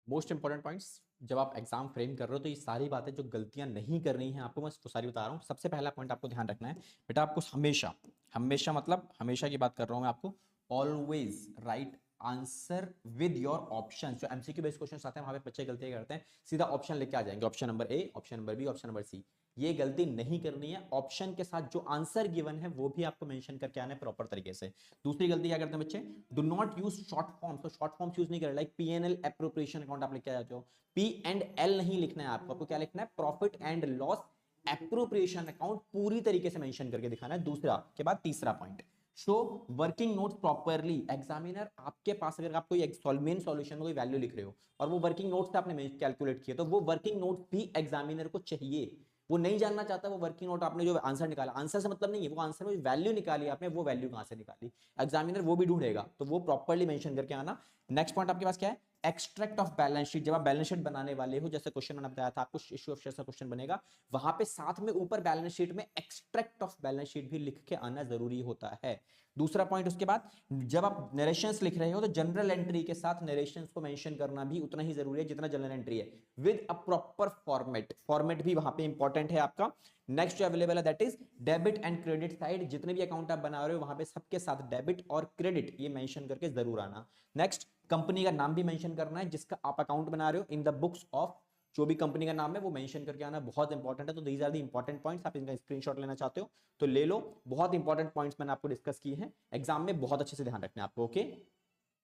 Most important points जब आप exam frame कर रहे हो तो ये सारी बातें जो गलतियां नहीं करनी है आपको, मैं वो सारी बता रहा हूं। सबसे पहला पॉइंट आपको ध्यान रखना है बेटा, आपको हमेशा हमेशा मतलब हमेशा की बात कर रहा हूं मैं आपको, always right answer with your option. जो एमसीक्यू बेस्ड क्वेश्चन आते हैं वहां पे बच्चे गलतियां करते हैं, सीधा ऑप्शन लेके आ जाएंगे, option number A, option number B, option number C. ये गलती नहीं करनी है, ऑप्शन के साथ जो आंसर गिवन है वो भी आपको मेंशन करके आना है प्रॉपर तरीके से। दूसरी गलती क्या करते हैं बच्चे, do not use short forms. तो शॉर्ट फॉर्म्स यूज नहीं करें, लाइक पीएनएल एप्रोप्रिएशन अकाउंट आप लिख के जाते हो, पी एंड एल नहीं लिखना है आपको क्या लिखना है, profit and loss appropriation account पूरी तरीके से मेंशन करके दिखाना है। दूसरा के बाद तीसरा point, show working notes properly. Examiner आपके पास अगर आप कोई मेन सॉल्यूशन में कोई वैल्यू लिख रहे हो और वो वर्किंग नोट्स से आपने कैलकुलेट किया, तो वो वर्किंग नोट्स भी एग्जामिनर को चाहिए। वो नहीं जानना चाहता वो वर्किंग नोट आपने जो आंसर निकाला, आंसर से मतलब नहीं है, वो आंसर में वैल्यू निकाली आपने, वो वैल्यू कहां से निकाली, एग्जामिनर वो भी ढूंढेगा, तो वो प्रॉपरली मेंशन करके आना। नेक्स्ट पॉइंट आपके पास क्या है, एक्सट्रैक्ट ऑफ बैलेंस शीट। जब आप बैलेंस शीट बनाने वाले हो, जैसे क्वेश्चन मैंने बताया था आपको, इश्यू ऑफ शेयर्स का क्वेश्चन बनेगा, वहां पे साथ में ऊपर बैलेंस शीट में एक्सट्रैक्ट ऑफ बैलेंस शीट भी लिख के आना जरूरी होता है। दूसरा पॉइंट, उसके बाद जब आप नरेशंस लिख रहे हो तो जनरल एंट्री के साथ नरेशंस को मेंशन करना भी उतना ही जरूरी है जितना जनरल एंट्री है, with a proper format. Format भी वहां पे इंपॉर्टेंट है आपका। नेक्स्ट जो अवेलेबल है that is debit and credit side. जितने भी अकाउंट आप बना रहे हो वहां पे सबके साथ डेबिट और क्रेडिट ये मेंशन करके जरूर आना। नेक्स्ट, कंपनी का नाम भी मेंशन करना है जिसका आप अकाउंट बना रहे हो, इन द बुक्स ऑफ जो भी कंपनी का नाम है वो मेंशन करके आना, बहुत इंपॉर्टेंट है। तो these are the important points, आप इनका स्क्रीनशॉट लेना चाहते हो तो ले लो। बहुत इंपॉर्टेंट पॉइंट्स मैंने आपको डिस्कस किए हैं, एग्जाम में बहुत अच्छे से ध्यान रखना है आपको। ओके।